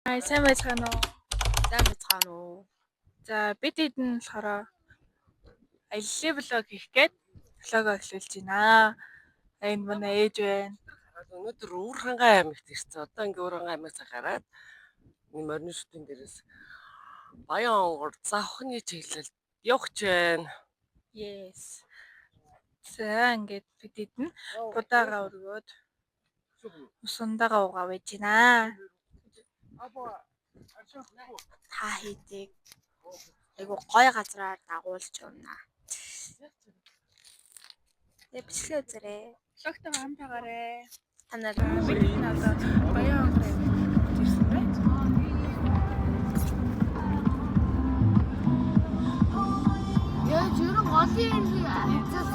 Сайн байцгаана уу? Сайн байцгаана уу? За бид эдэн болохоор аяллаа блог хийх гээд блогоо эхлүүлж байна. Энэ манай ээж байна. Өнөөдөр Өвөр хангай аймагт ирсэн. Одоо ингээ Өвөр хангай аймагаас гараад морины шүтэн дээрээс Баян онгор завхны чиглэлд явах гэж байна. Yes. За ингээд бид эдэн будаагаа өргөөд усандагаа угаа байж байна. Та хийдэг. Айгу гоё газраар дагуулж байна. Бичлээ үзээрэй. Блогтой хамтаагаарай. Танараа бид одоо Баян онгор аймагт ирсэн байна. Яа, жирэн голын хязгаас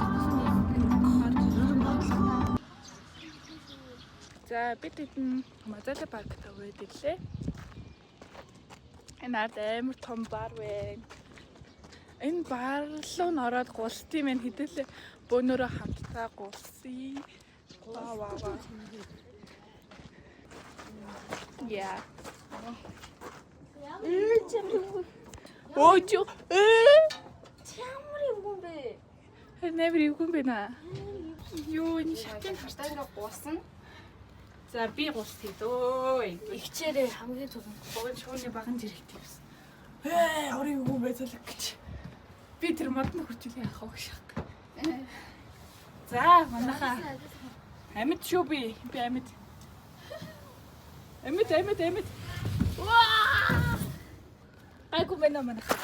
За бид эдэн Мазада паркт аваад ирлээ. Энэ ард амар том бар байна. Энэ бар руу н ороод гулсдсан юм хэдүүлээ бөөнөрөө хамтдаа гулсъя. Ваа. Яа. Өөч. ямар юм бэ? Never юу юм бэ наа? Юу энэ шатны Хартаа ингээ гуусан. За би гулсъя дөө. Игчээрээ хамгийн түрүүнд Богино шууны баган зэрэгтэй байсан. Орын юу байцаалаа гэж. Би тэр модны хүртэл яах вэ гэж. За манайхаа амьд шүү би. Би амьд. Амьд. Ваа! Айгу мэнэ манайхаа.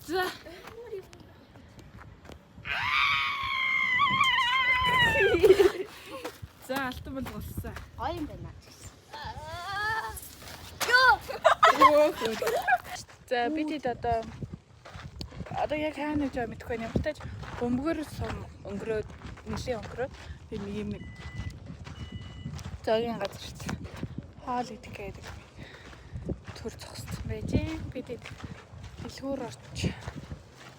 За. За алтан бол болсон. гоё юм байна. За бид одоо яг хаана гэж мэдхгүй байна. Ямартай ч бөмбөгөр сум өнгөрөөд нэлийн өнгөрөөд би нэг юм зоогийн газарт хоол идэх гэдэг төр зогссон байж. Бид дэлгүүр орч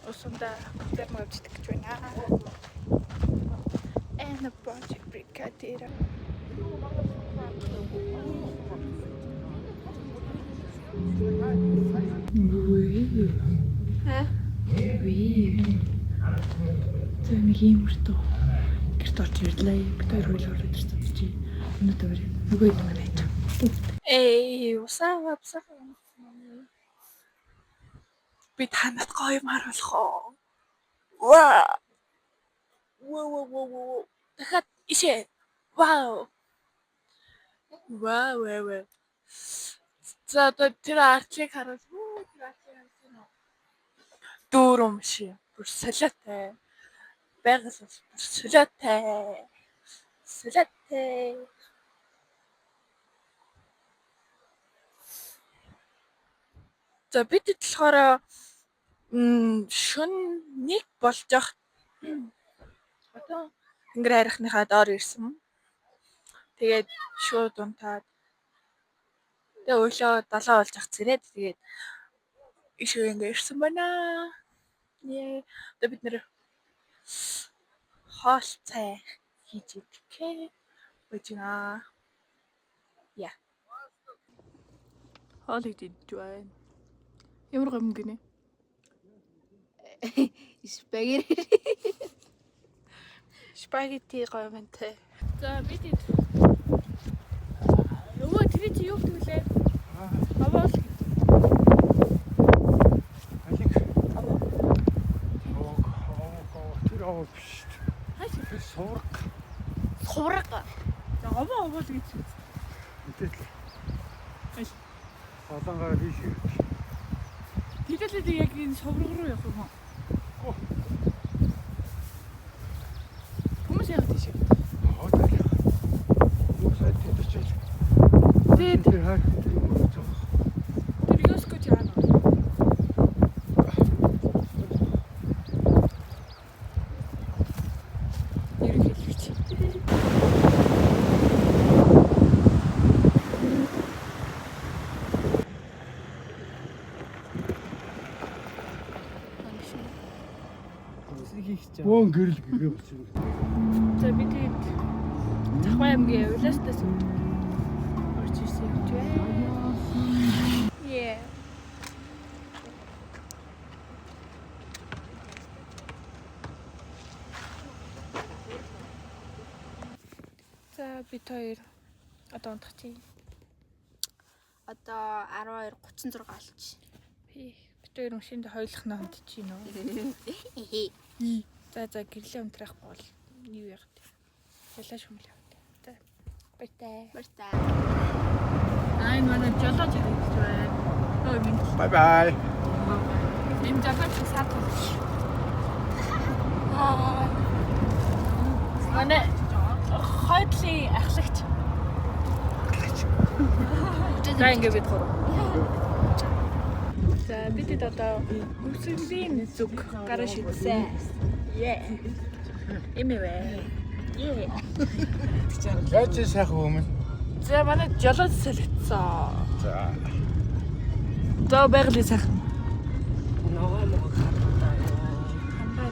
усандаа хөтөлбөр мөвчдөг гэж байна. And a project brigadier. Тэг нэг юм өртөө гэрт орж ирлээ. Бид хоёр хөл ороод ирсэн чи. Өнөөдөр нөгөө юм байна. Усаа. Би танад гоё юм харуулах уу? Ваа. Дахиад ишээ. Вау. За одоо тэр арчлыг харуул. Дүүрэн ши. Бүр солиотой. Байгаас бүр солиотой. За бид болохоор шөн нэг болж явах. Одоо тэнгэр харихныхаа доор ирсэн. Тэгээд шууд унтаад. Тэгээ өглөө 7 болж ах зэрэг тэгээд ишээ ингэ ирсэн байна. Одоо бид нэр хоол цай хийж идэх гэж яа. Хоол идэж байна. Ямар гом гинэ? Спагетти гоё мэнтэй. За бид өвөө тэр чи юу гэвлээ? Аваад тэр аваа биш. Тэр Хувраг. За аваад гэж. Мэдээлэл. Олонгаа биш. Тэгэлээ яг энэ соврог руу явах юм уу? Хүмүүс яг тийш. Юу сайд тийч. Тэр хаа тэр юм уу? Тэр ёско чаана. Ерөнхийлөгч. Бөөн гэрэл гэгээ болчихно. За бид Захбай аймгийн Улаастаас орж ирсэн. Yeah. За бид хоёр одоо унтах чи. Одоо 12:36 болж. Бид хоёр машинд хоёулах нь унтж чинь нөө. За гэрлээ унтрахгүй бол юу яах вэ? Ялаа шүмлээ. За. Баяртай. Баяртай. Ай манай жолооч ирж байна. Ой минь. Bye bye. Энэ жолооч саад болж. Манай хойдлын ахлагч. За ингэ бид гурав. За бидэд одоо хөвсгөлийн зүг гараа шидсэн. Yeah. Эмэвэ. Yeah. Яаж сайхан өмнө. За манай жолооч солигдсон. За. За байгалийн сайхан. Ногоо мог хатаа.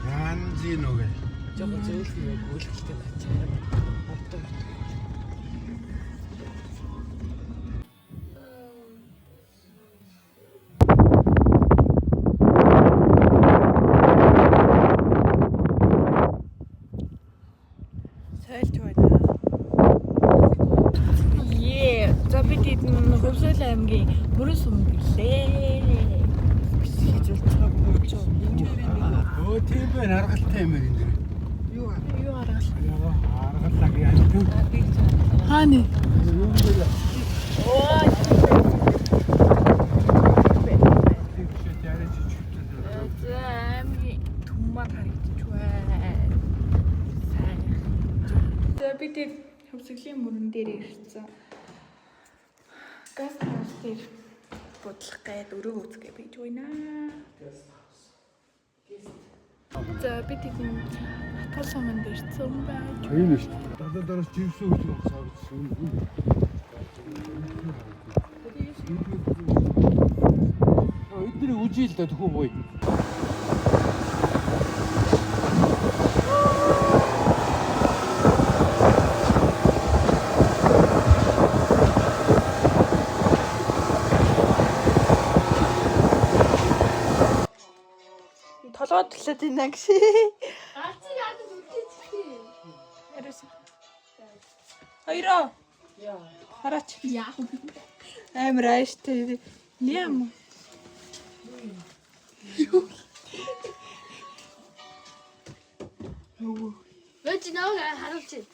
Яан зин үгүй. Жохо зөөлхий гүйлгэлтэй байж. Ортоо. Сойлж байна. Yeah. За бидэд Хөвсгөл аймгийн мөрөн сум гэлээ. Хийж болж байгаа болж байна. Өө тийм байна аргалтай юм энэ дэр. Юу аргал? Аргаллаг яаж вэ? Хааны. Юу вэ? Ой. За аймгийн түммар харагдчих байна. Сайн. За бидэд Хөвсгөлийн мөрөн дээр ирсэн. Газ хаус дээр бодлох гээд өрөө үүсгээ бийж байна. За бид энэ хатгал суманд ирсэн байж. Энэ шүү дээ. Дадал доороос живсэн үгүй савчсан. Эдний үжил та төхөө гоё. Толгой төлөөд байна гэж. Яриасан. Хоёроо. Хараач. Яах вэ? Амар ааштай. Лям. Өө чи наваа харуулчих.